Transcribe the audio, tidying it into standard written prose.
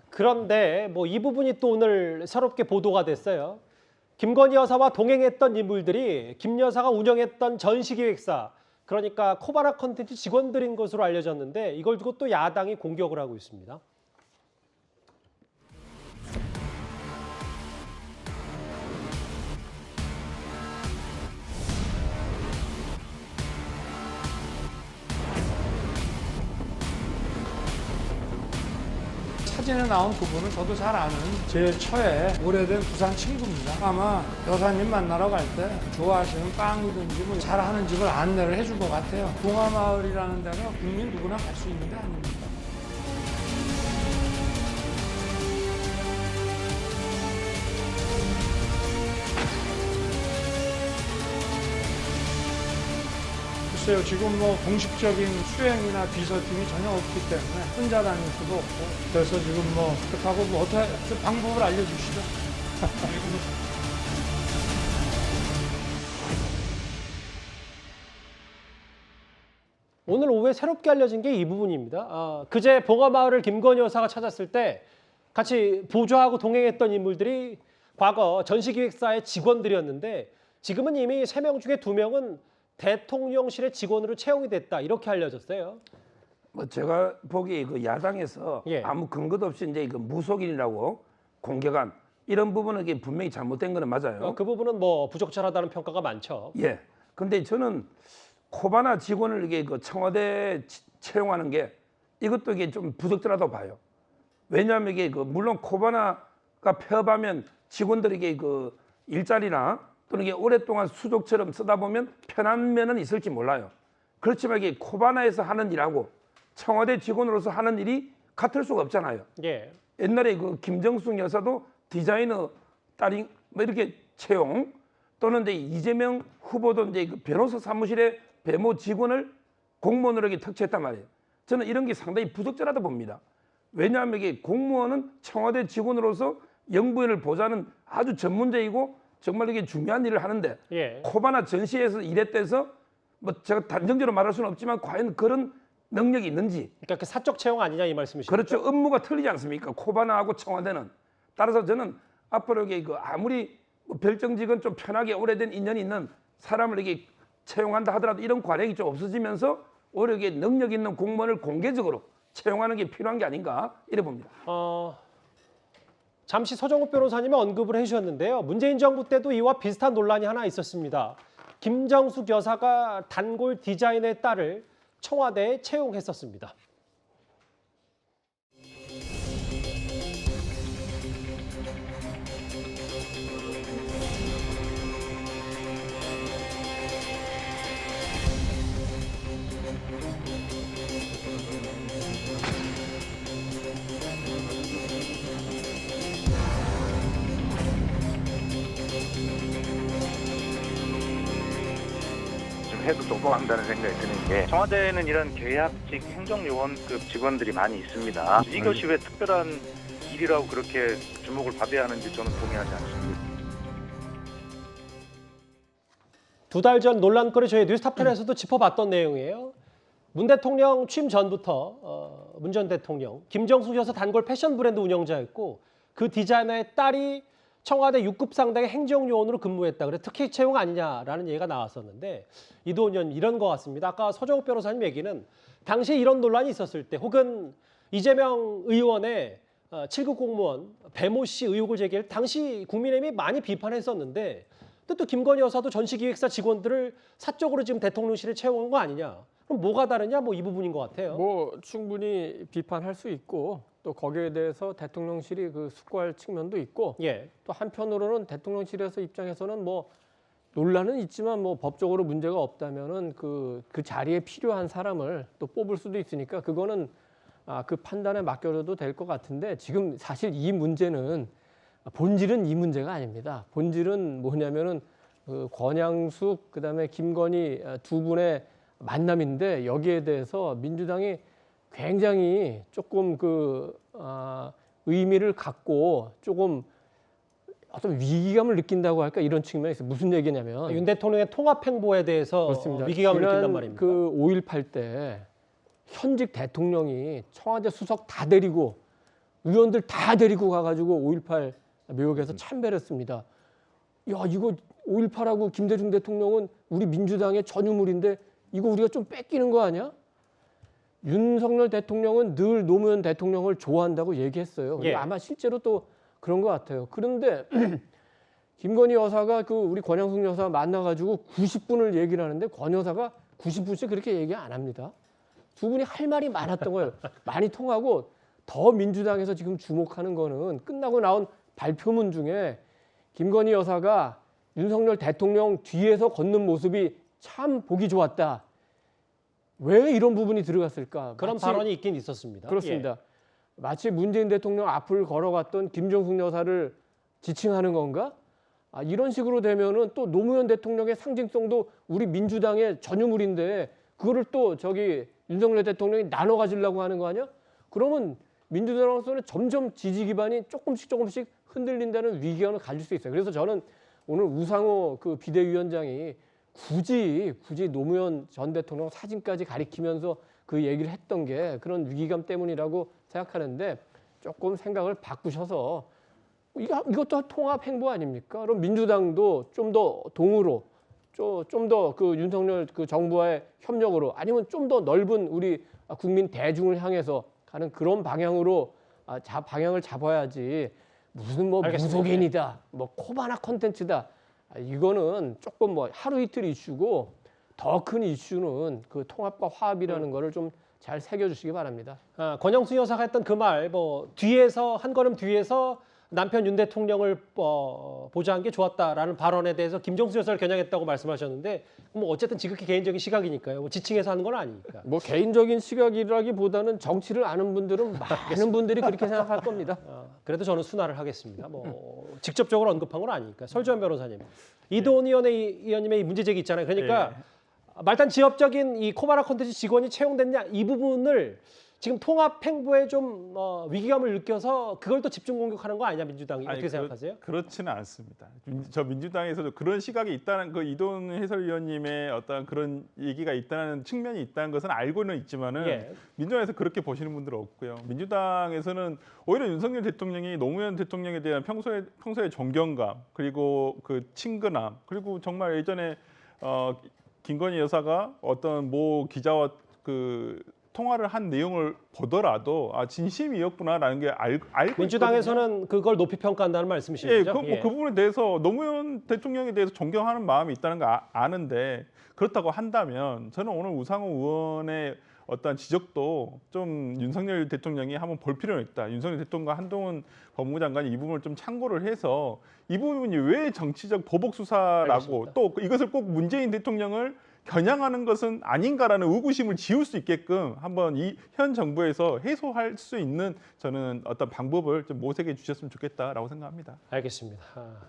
그런데 뭐 이 부분이 또 오늘 새롭게 보도가 됐어요. 김건희 여사와 동행했던 인물들이 김 여사가 운영했던 전시기획사, 그러니까 코바나 컨텐츠 직원들인 것으로 알려졌는데 이걸 두고 또 야당이 공격을 하고 있습니다. 사진에 나온 그분은 저도 잘 아는 제 처에 오래된 부산 친구입니다. 아마 여사님 만나러 갈 때 좋아하시는 빵이든지 뭐 잘하는 집을 안내를 해줄 것 같아요. 봉화마을이라는 데가 국민 누구나 갈 수 있는 데 아닙니까? 글쎄요, 지금 뭐 공식적인 수행이나 비서팀이 전혀 없기 때문에 혼자 다닐 수도 없고, 그래서 지금 뭐 그렇다고 뭐 어떻게 그 방법을 알려주시죠. 오늘 오후에 새롭게 알려진 게 이 부분입니다. 그제 봉화마을을 김건희 여사가 찾았을 때 같이 보조하고 동행했던 인물들이 과거 전시기획사의 직원들이었는데 지금은 이미 3명 중에 2명은 대통령실의 직원으로 채용이 됐다, 이렇게 알려졌어요. 뭐 제가 보기에 그 야당에서 예. 아무 근거도 없이 이제 그 무속인이라고 공격한 이런 부분은 이게 분명히 잘못된 거는 맞아요. 그 부분은 뭐 부적절하다는 평가가 많죠. 예. 근데 저는 코바나 직원을 이게 그 청와대 채용하는 게 이것도 이게 좀 부적절하다고 봐요. 왜냐하면 이게 그 물론 코바나가 폐업하면 직원들에게 그 일자리나 또는 이게 오랫동안 수족처럼 쓰다 보면 편한 면은 있을지 몰라요. 그렇지만 이게 코바나에서 하는 일하고 청와대 직원으로서 하는 일이 같을 수가 없잖아요. 예. 옛날에 그 김정숙 여사도 디자이너 딸이 뭐 이렇게 채용, 또는 이제 이재명 후보도 이제 그 변호사 사무실의 배모 직원을 공무원으로 이렇게 특채했단 말이에요. 저는 이런 게 상당히 부적절하다 봅니다. 왜냐하면 이게 공무원은 청와대 직원으로서 영부인을 보좌하는 아주 전문직이고 정말 이게 중요한 일을 하는데 예. 코바나 전시에서 일했대서 뭐 제가 단정적으로 말할 수는 없지만 과연 그런 능력이 있는지. 그러니까 그 사적 채용 아니냐 이 말씀이시죠? 그렇죠. 업무가 틀리지 않습니까? 코바나하고 청와대는. 따라서 저는 앞으로 이게 그 아무리 뭐 별정직은 좀 편하게 오래된 인연이 있는 사람을 이게 채용한다 하더라도 이런 관행이 좀 없어지면서 오히려 이게 능력 있는 공무원을 공개적으로 채용하는 게 필요한 게 아닌가 이래 봅니다. 잠시 서정욱 변호사님이 언급을 해주셨는데요. 문재인 정부 때도 이와 비슷한 논란이 하나 있었습니다. 김정숙 여사가 단골 디자이너의 딸을 청와대에 채용했었습니다. 해도 넘어간다는 생각이 드는 게 청와대에는 이런 계약직 행정요원급 직원들이 많이 있습니다. 이것이 왜 특별한 일이라고 그렇게 주목을 받아야 하는지 저는 동의하지 않습니다. 2달 전 논란거리 저희 뉴스탑10에서도 짚어봤던 내용이에요. 문 대통령 취임 전부터 문 전 대통령 김정숙 여사 단골 패션 브랜드 운영자였고 그 디자이너의 딸이 청와대 6급 상당의 행정요원으로 근무했다. 그래 특혜 채용 아니냐라는 얘기가 나왔었는데 이도훈 의원 이런 것 같습니다. 아까 서정욱 변호사님 얘기는 당시 이런 논란이 있었을 때 혹은 이재명 의원의 7급 공무원 배모 씨 의혹을 제기할 당시 국민의힘이 많이 비판했었는데 또 김건희 여사도 전시기획사 직원들을 사적으로 지금 대통령실에 채용한 거 아니냐. 그럼 뭐가 다르냐? 뭐 이 부분인 것 같아요. 뭐 충분히 비판할 수 있고 또 거기에 대해서 대통령실이 그 숙고할 측면도 있고 예. 또 한편으로는 대통령실에서 입장에서는 뭐 논란은 있지만 뭐 법적으로 문제가 없다면은 그 자리에 필요한 사람을 또 뽑을 수도 있으니까 그거는 그 판단에 맡겨도 될 것 같은데 지금 사실 이 문제는 본질은 이 문제가 아닙니다. 본질은 뭐냐면은 그 권양숙 그다음에 김건희 두 분의 만남인데 여기에 대해서 민주당이 굉장히 조금 의미를 갖고 조금 어떤 위기감을 느낀다고 할까 이런 측면이 있어요. 무슨 얘기냐면 윤 대통령의 통합 행보에 대해서 그렇습니다. 위기감을 지난 느낀단 말입니다. 그 5.18 때 현직 대통령이 청와대 수석 다 데리고 의원들 다 데리고 가가지고 5.18 묘역에서 참배했습니다. 야, 이거 5.18하고 김대중 대통령은 우리 민주당의 전유물인데 이거 우리가 좀 뺏기는 거 아니야? 윤석열 대통령은 늘 노무현 대통령을 좋아한다고 얘기했어요. 예. 아마 실제로 또 그런 것 같아요. 그런데 김건희 여사가 그 우리 권양숙 여사 만나가지고 90분을 얘기를 하는데 권 여사가 90분씩 그렇게 얘기 안 합니다. 두 분이 할 말이 많았던 거예요. 많이 통하고 더 민주당에서 지금 주목하는 거는 끝나고 나온 발표문 중에 김건희 여사가 윤석열 대통령 뒤에서 걷는 모습이 참 보기 좋았다. 왜 이런 부분이 들어갔을까? 그런 마치- 발언이 있긴 있었습니다. 그렇습니다. 마치 문재인 대통령 앞을 걸어갔던 김정숙 여사를 지칭하는 건가? 이런 식으로 되면은 또 노무현 대통령의 상징성도 우리 민주당의 전유물인데 그거를 또 저기 윤석열 대통령이 나눠 가지려고 하는 거 아니야? 그러면 민주당으로서는 점점 지지 기반이 조금씩 흔들린다는 위기감을 가질 수 있어요. 그래서 저는 오늘 우상호 그 비대위원장이 굳이 노무현 전 대통령 사진까지 가리키면서 그 얘기를 했던 게 그런 위기감 때문이라고 생각하는데 조금 생각을 바꾸셔서 이것도 통합 행보 아닙니까? 그럼 민주당도 좀 더 동으로 좀 더 그 윤석열 그 정부와의 협력으로 아니면 좀 더 넓은 우리 국민 대중을 향해서 가는 그런 방향으로 방향을 잡아야지 무슨 뭐 알겠습니다. 무속인이다, 뭐 코바나 콘텐츠다. 이거는 조금 뭐 하루 이틀 이슈고 더 큰 이슈는 그 통합과 화합이라는 거를 좀 잘 새겨주시기 바랍니다. 권영수 여사가 했던 그 말, 뭐 뒤에서 한 걸음 뒤에서 남편 윤 대통령을 보좌한 게 좋았다라는 발언에 대해서 김정수 여사를 겨냥했다고 말씀하셨는데, 뭐 어쨌든 지극히 개인적인 시각이니까요. 뭐 지칭해서 하는 건 아니니까. 뭐 개인적인 시각이라기보다는 정치를 아는 분들은 많은 분들이 그렇게 생각할 겁니다. 그래도 저는 순화를 하겠습니다. 뭐 직접적으로 언급한 건 아니니까. 설주현 변호사님, 이도원 의원님의 이 문제 제기 있잖아요. 그러니까 말단 지역적인 이 코바나 콘텐츠 직원이 채용됐냐 이 부분을 지금 통합 행보에 좀 위기감을 느껴서 그걸 또 집중 공격하는 거 아니냐 민주당이 어떻게 생각하세요? 그렇지는 않습니다. 저 민주당에서도 그런 시각이 있다는 그 이도훈 해설위원님의 어떤 그런 얘기가 있다는 측면이 있다는 것은 알고는 있지만은 예. 민주당에서 그렇게 보시는 분들은 없고요. 민주당에서는 오히려 윤석열 대통령이 노무현 대통령에 대한 평소의 존경감 그리고 그 친근함 그리고 정말 예전에 김건희 여사가 어떤 모 기자와 그 통화를 한 내용을 보더라도 진심이었구나라는 게 알고 민주당에서는 그걸 높이 평가한다는 말씀이신 예, 거죠? 그 부분에 대해서 노무현 대통령에 대해서 존경하는 마음이 있다는 거 아는데 그렇다고 한다면 저는 오늘 우상호 의원의 어떤 지적도 좀 윤석열 대통령이 한번 볼 필요는 있다. 윤석열 대통령과 한동훈 법무부 장관이 이 부분을 좀 참고를 해서 이 부분이 왜 정치적 보복 수사라고 알겠습니다. 또 이것을 꼭 문재인 대통령을 겨냥하는 것은 아닌가라는 의구심을 지울 수 있게끔 한번 이 현 정부에서 해소할 수 있는 저는 어떤 방법을 좀 모색해 주셨으면 좋겠다라고 생각합니다. 알겠습니다.